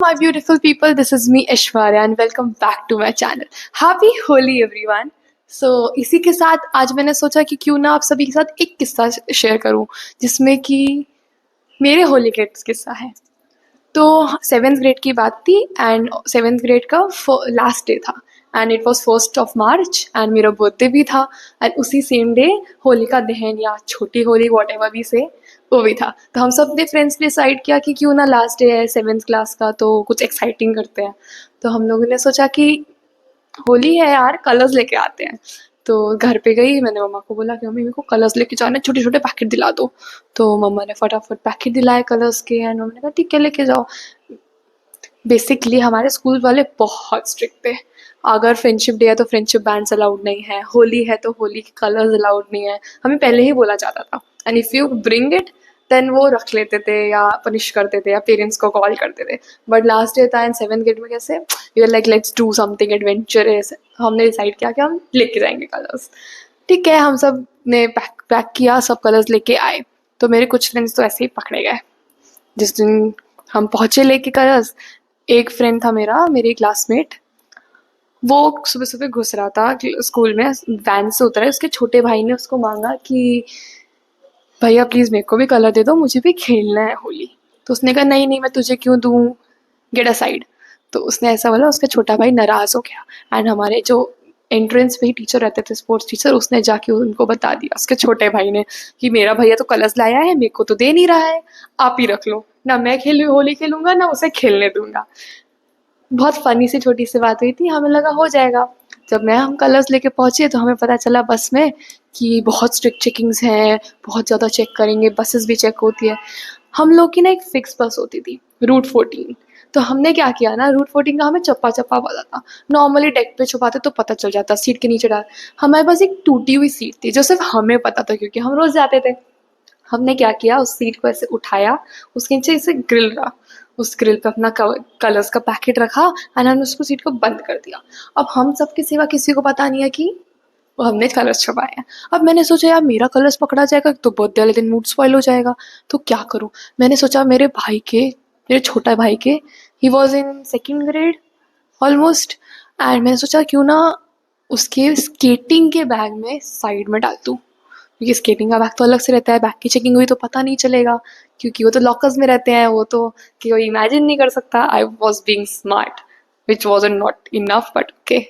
My beautiful people, this is me Aishwarya and welcome back to my channel. Happy Holi everyone. So इसी के साथ आज मैंने सोचा कि क्यों ना आप सभी के साथ एक किस्सा शेयर करूं जिसमें कि मेरे होली का किस्सा है। तो 7th ग्रेड की बात थी एंड 7th ग्रेड का लास्ट डे था and it was 1st of March and मेरा बर्थडे भी था एंड उसी सेम डे होलिका दहन या छोटी होली वॉट एवर भी से वो भी था। तो हम सब ने फ्रेंड्स ने डिसाइड किया कि क्यों ना लास्ट डे है 7th क्लास का तो कुछ एक्साइटिंग करते हैं। तो हम लोगों ने सोचा कि होली है यार, कलर्स लेके आते हैं। तो घर पे गई, मैंने मम्मा को बोला कि मम्मी मेरे को कलर्स लेके जाने, छोटे छोटे पैकेट दिला दो। तो मम्मा ने फटाफट पैकेट दिलाए कलर्स के एंड मम्मी ने कहा ठीक है लेके जाओ। बेसिकली हमारे स्कूल वाले बहुत स्ट्रिक्ट थे। अगर फ्रेंडशिप डे है तो फ्रेंडशिप बैंड्स अलाउड नहीं है, होली है तो होली के कलर्स अलाउड नहीं है, हमें पहले ही बोला जाता था। And if you bring it then वो रख लेते थे या पनिश करते थे या पेरेंट्स को कॉल करते थे। बट लास्ट डे था एंड 7th ग्रेड में कैसे we are like let's do something adventurous. हमने डिसाइड किया कि हम लेके जाएंगे कलर्स। ठीक है, हम सब ने पैक पैक किया, सब कलर्स लेके आए। तो मेरे कुछ फ्रेंड्स तो ऐसे ही पकड़े गए जिस दिन हम पहुंचे लेके कलर्स। एक फ्रेंड था मेरा, मेरी क्लासमेट, वो सुबह सुबह घुस रहा था स्कूल में, वैन से उतरा है, उसके छोटे भाई ने उसको मांगा कि भैया प्लीज़ मेरे को भी कलर दे दो, मुझे भी खेलना है होली। तो उसने कहा नहीं नहीं मैं तुझे क्यों दूँ, गेट असाइड। तो उसने ऐसा बोला, उसका छोटा भाई नाराज़ हो गया एंड हमारे जो एंट्रेंस पे ही टीचर रहते थे, स्पोर्ट्स टीचर, उसने जाके उनको बता दिया उसके छोटे भाई ने कि मेरा भैया तो कलर्स लाया है, मेरे को तो दे नहीं रहा है, आप ही रख लो ना, मैं खेल होली खेलूंगा ना उसे खेलने दूंगा। बहुत फनी सी छोटी सी बात हुई थी, हमें लगा हो जाएगा। जब मैं हम कलर्स लेके पहुंचे तो हमें पता चला बस में कि बहुत स्ट्रिक्ट चेकिंग्स हैं, बहुत ज़्यादा चेक करेंगे, बसेस भी चेक होती है। हम लोग की ना एक फिक्स बस होती थी, रूट 14। तो हमने क्या किया ना, रूट 14 का हमें चप्पा चप्पा पता था। नॉर्मली डेक पे छुपाते तो पता चल जाता, सीट के नीचे डाल। हमारे पास एक टूटी हुई सीट थी जो सिर्फ हमें पता था क्योंकि हम रोज जाते थे। हमने क्या किया, उस सीट को ऐसे उठाया, उसके नीचे ऐसे ग्रिल रहा, उस ग्रिल पे अपना कलर्स का पैकेट रखा एंड हमने उसको सीट को बंद कर दिया। अब हम सबके सिवा किसी को पता नहीं है कि वो हमने कलर्स छुपाए हैं। अब मैंने सोचा यार मेरा कलर्स पकड़ा जाएगा तो बर्थडे वाले दिन मूड स्पॉइल हो जाएगा, तो क्या करूं। मैंने सोचा मेरे छोटा भाई के, he was in 2nd grade almost, and मैंने सोचा क्यों ना उसके स्केटिंग के बैग में साइड में डाल दूं, क्योंकि स्केटिंग का बैग तो अलग से रहता है, बैग की चेकिंग हुई तो पता नहीं चलेगा क्योंकि वो तो लॉकर्स में रहते हैं, वो तो कि कोई इमेजिन नहीं कर सकता। I was being smart which was not enough but okay.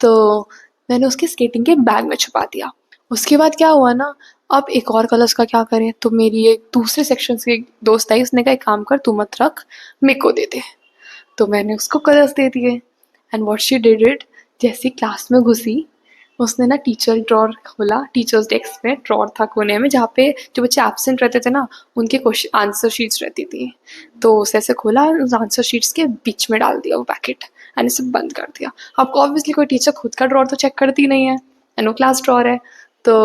तो मैंने उसके स्केटिंग के बैग में छुपा दिया। उसके बाद क्या हुआ ना, अब एक और कलर्स का क्या करें, तो मेरी एक दूसरे सेक्शन से एक दोस्त आई, उसने कहा एक काम कर तू मत रख, मेरे को दे दे। तो मैंने उसको कलर्स दे दिए and what she did it, जैसी क्लास में घुसी उसने ना टीचर ड्रॉर खोला, टीचर्स डेस्क में ड्रॉर था कोने में जहाँ पे जो बच्चे एब्सेंट रहते थे ना उनके क्वेश्चन आंसर शीट्स रहती थी। तो उसे ऐसे खोला, उस आंसर शीट्स के बीच में डाल दिया वो पैकेट एंड इसे बंद कर दिया। आपको ऑब्वियसली कोई टीचर खुद का ड्रॉर तो चेक करती नहीं है एंड वो क्लास ड्रॉर है। तो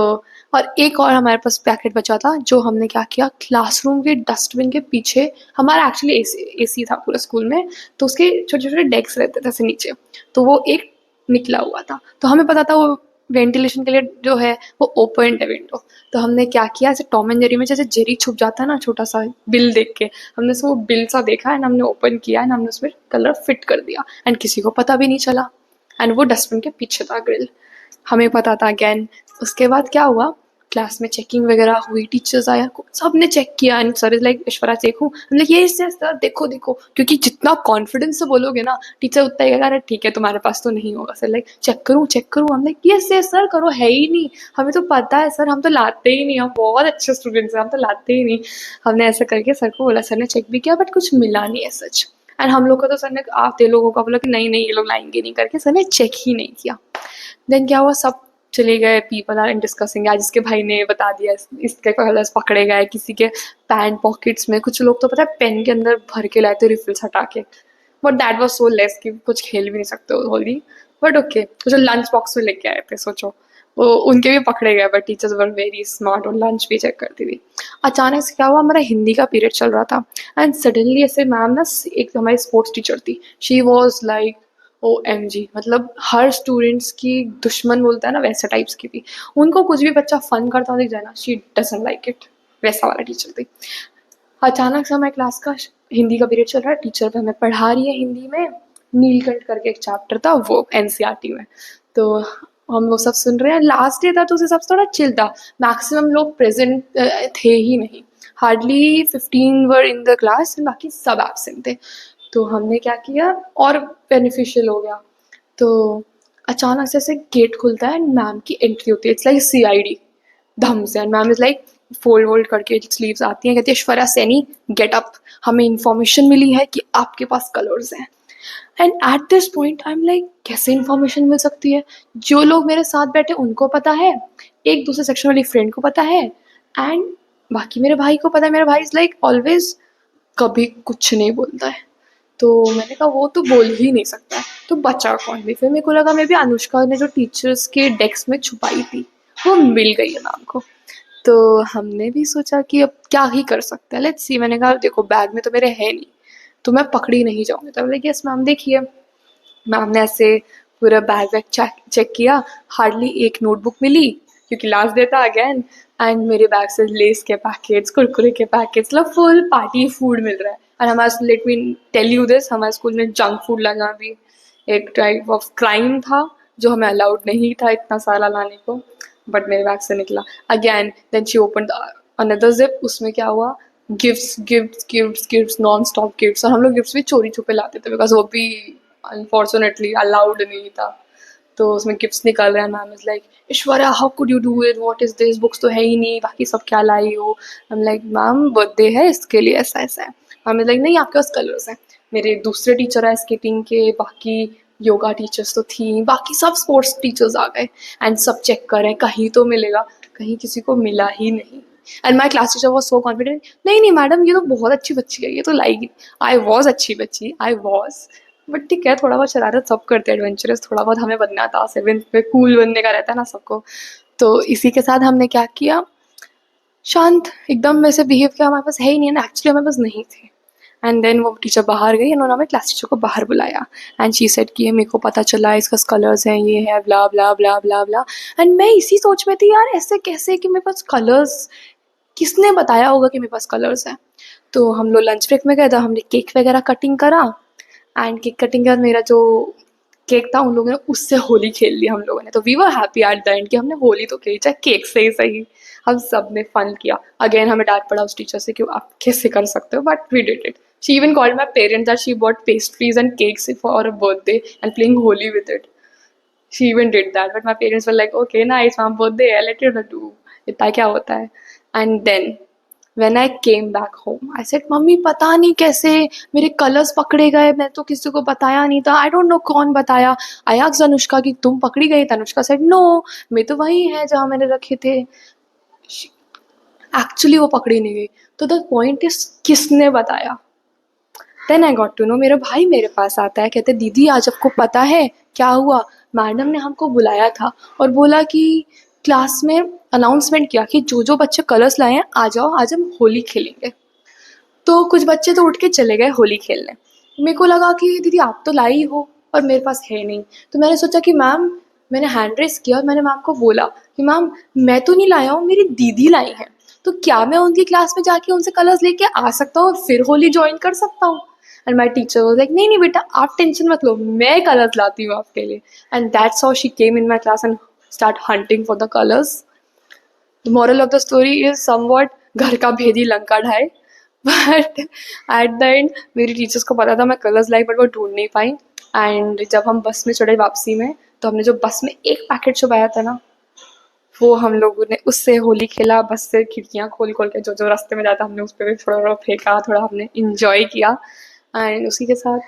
और एक और हमारे पास पैकेट बचा था जो हमने क्या किया, क्लासरूम के डस्टबिन के पीछे, हमारा एक्चुअली एसी था पूरे स्कूल में, तो उसके छोटे छोटे डेस्क रहते थे ऐसे नीचे, तो वो एक निकला हुआ था, तो हमें पता था वो वेंटिलेशन के लिए जो है वो ओपन है विंडो। तो हमने क्या किया, ऐसे टॉम एंड जेरी में जैसे जेरी छुप जाता है ना छोटा सा बिल देख के, हमने उसमें वो बिल सा देखा एंड हमने ओपन किया एंड हमने उसमें कलर फिट कर दिया एंड किसी को पता भी नहीं चला एंड वो डस्टबिन के पीछे था ग्रिल, हमें पता था अगेन। उसके बाद क्या हुआ, क्लास में चेकिंग वगैरह हुई, टीचर्स आया, सबने चेक किया एंड सर इज लाइक ईश्वरा देखूं, हम लाइक ये सर देखो देखो, क्योंकि जितना कॉन्फिडेंस से बोलोगे ना टीचर उतना ही कहेगा अरे ठीक है तुम्हारे पास तो नहीं होगा। सर लाइक चेक करूं, हम लाइक यस यस सर करो, है ही नहीं, हमें तो पता है सर, हम तो लाते ही नहीं, हम बहुत अच्छे स्टूडेंट्स हैं, हम तो लाते ही नहीं। हमने ऐसा करके सर को बोला, सर ने चेक भी किया बट कुछ मिला नहीं है सच। एंड हम लोग को तो सर ने आते लोगों का बोला कि नहीं नहीं ये लोग लाएंगे नहीं करके, सर ने चेक ही नहीं किया। देन क्या हुआ, सब चले गए, पीपल आर डिस्कसिंग, आज इसके भाई ने बता दिया इसके कलर्स पकड़े गए, किसी के पैंट पॉकेट्स में, कुछ लोग तो पता है पेन के अंदर भर के लाए थे रिफिल्स हटा के। But that was so less कि कुछ खेल भी नहीं सकते हो होली। बट ओके, जो लंच बॉक्स में लेके आए थे सोचो, वो उनके भी पकड़े गए, but teachers were very smart और लंच भी चेक करती थी। अचानक से क्या हुआ, हमारा हिंदी का पीरियड चल रहा था एंड सडनली ऐसे मैम ना, एक हमारी स्पोर्ट्स टीचर थी, शी वॉज लाइक OMG, मतलब हर स्टूडेंट्स की दुश्मन बोलता है ना वैसे टाइप्स की थी। उनको कुछ भी बच्चा फन करता दिख जाए ना, शी डजंट लाइक इट, वैसा वाला टीचर थी। अचानक से हमारे क्लास का हिंदी का पीरियड चल रहा है, टीचर पे हमें पढ़ा रही है हिंदी में, नीलकंठ करके एक चैप्टर था वो एनसीईआरटी में। तो हम वो सब सुन रहे हैं, लास्ट डे था तो उस हिसाब से थोड़ा चिल था, मैक्सिमम लोग प्रेजेंट थे ही नहीं, hardly 15 were in the class, बाकी सब एब्सेंट थे। तो हमने क्या किया और बेनिफिशियल हो गया, तो अचानक से ऐसे गेट खुलता है एंड मैम की एंट्री होती है, इट्स लाइक सीआईडी, धम से, and ma'am is like fold वोल्ड करके स्लीव्स आती हैं, कहती है ऐश्वर्या सैनी गेट अप, हमें इंफॉर्मेशन मिली है कि आपके पास कलर्स हैं। And at this point I am like कैसे इन्फॉर्मेशन मिल सकती है, जो लोग मेरे साथ बैठे उनको पता है, एक दूसरे सेक्शन वाली फ्रेंड को पता है, एंड बाकी मेरे भाई को पता है, मेरा भाई इज लाइक ऑलवेज कभी कुछ नहीं बोलता है। तो मैंने कहा वो तो बोल ही नहीं सकता है, तो बचा कौन भी, फिर मेरे को लगा मे भी अनुष्का ने जो टीचर्स के डेस्क में छुपाई थी वो मिल गई है मैम को। तो हमने भी सोचा कि अब क्या ही कर सकते हैं, लेट्स सी। मैंने कहा देखो बैग में तो मेरे है नहीं, तो मैं पकड़ी नहीं जाऊंगी, तो बोले यस मैम देखिए। मैम ने ऐसे पूरा बैग वैग चेक किया, हार्डली एक नोटबुक मिली क्योंकि लास्ट डे था अगेन, एंड मेरे बैग से लेस के पैकेट्स, कुरकुरे के पैकेट्स, मतलब फुल पार्टी फूड मिल रहा है। और हमारे, let me tell you this, हमारे स्कूल में जंक फूड लाना भी एक टाइप ऑफ क्राइम था, जो हमें अलाउड नहीं था इतना सारा लाने को, बट मेरे बैग से निकला again. Then she open another zip, उसमें क्या हुआ, gifts gifts gifts gifts, non stop gifts, और हम लोग गिफ्ट्स भी चोरी छुपे लाते थे बिकॉज वो भी अनफॉर्चुनेटली अलाउड नहीं था। तो उसमें गिफ्ट्स निकल रहे हैं, ma'am is like Aishwarya how could you do it, what is this, books तो है ही नहीं, बाकी सब क्या लाई हो। हम लाइक मैम बर्थडे है इसके लिए ऐसा ऐसा है। मैम इज लाइक नहीं आपके पास कलर्स हैं। मेरे दूसरे टीचर है स्केटिंग के, बाकी योगा टीचर्स तो थी, बाकी सब स्पोर्ट्स टीचर्स आ गए एंड सब चेक कर रहे हैं कहीं तो मिलेगा, कहीं किसी को मिला ही नहीं। And my class teacher was so confident, नहीं नहीं मैडम ये तो बहुत अच्छी बच्ची है, ये तो लाएगी। आई वॉज अच्छी बच्ची, आई वॉज, बट ठीक है थोड़ा बहुत शरारत सब करते हैं, एडवेंचरस थोड़ा बहुत हमें बनना था, 7th पे कूल बनने का रहता है ना सबको। तो इसी के साथ हमने क्या किया, शांत एकदम वैसे बिहेव किया, हमारे पास है ही नहीं है ना, एक्चुअली हमारे पास नहीं थे। एंड देन वो टीचर बाहर गई, उन्होंने हमें क्लास टीचर को बाहर बुलाया एंड शी सेड कि ये मेरे को पता चला इसका कलर्स हैं, ये है ब्ला ब्ला ब्ला ब्ला ब्ला। एंड मैं इसी सोच में थी यार ऐसे कैसे कि मेरे पास कलर्स, किसने बताया होगा कि मेरे पास कलर्स हैं। तो हम लोग लंच ब्रेक में गए तो हमने केक वगैरह कटिंग करा, एंड केक कटिंग के बाद मेरा जो केक था उन लोगों ने उससे होली खेल ली हम लोगों ने, तो we were happy at the end कि हमने होली तो खेली चाहे केक से ही सही, हम सब ने फन किया। अगेन हमें डांट पड़ा उस टीचर से कि आप कैसे कर सकते हो, but we did it. She even called my parents that she bought pastries and cakes for a birthday and playing Holi with it. She even did that, but my parents were like okay nice ma'am birthday है let it do, इतना क्या होता है। And then when I came back home, I said mummy पता नहीं कैसे मेरे colours पकड़े गए, मैं तो किसी को बताया नहीं था, आई डोंट नो कौन बताया। आई आस्क्ड अनुष्का कि तुम पकड़ी गई, तनुष्का सेड नो मैं तो वही है जहाँ मैंने रखे थे। एक्चुअली वो पकड़ी नहीं गई, तो द पॉइंट इज किसने बताया। Then I got to know, मेरा भाई मेरे पास आता है, कहते दीदी आज आपको पता है क्या हुआ, मैडम ने हमको बुलाया था और बोला कि क्लास में अनाउंसमेंट किया कि जो जो बच्चे कलर्स लाए हैं आ जाओ, आज हम होली खेलेंगे। तो कुछ बच्चे तो उठ के चले गए होली खेलने, मेरे को लगा कि दीदी आप तो लाई हो और मेरे पास है नहीं। तो मैंने सोचा कि मैम, मैंने हैंड रेस किया और मैंने मैम को बोला कि मैम मैं तो नहीं लाया हूँ, मेरी दीदी लाई है, तो क्या मैं उनकी क्लास में जाके उनसे कलर्स लेके आ सकता हूँ और फिर होली ज्वाइन कर सकता हूँ। And my teacher was like नहीं नहीं बेटा आप टेंशन मत लो, मैं कलर्स लाती हूँ आपके लिए। And that's how she came in my class and start hunting for the colours. The moral of the story is somewhat घर का भेदी लंका ढाए, बट एट द एंड मेरी टीचर्स को पता था मैं कलर्स लाई, बट वो ढूंढ नहीं पाई। एंड जब हम बस में चढ़े वापसी में, तो हमने जो बस में एक पैकेट छुपाया था ना, वो हम लोगों ने उससे होली खेला, बस से खिड़कियाँ खोल खोल के जो जो रास्ते में जाता हमने उस पर भी थोड़ा थोड़ा फेंका, थोड़ा हमने इंजॉय किया। एंड उसी के साथ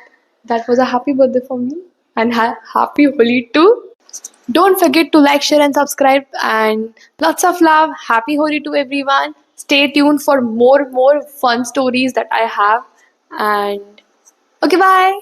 that was a happy birthday for me and happy Holi too. Don't forget to like, share, and subscribe. And lots of love. Happy Holi to everyone. Stay tuned for more fun stories that I have. And okay, bye.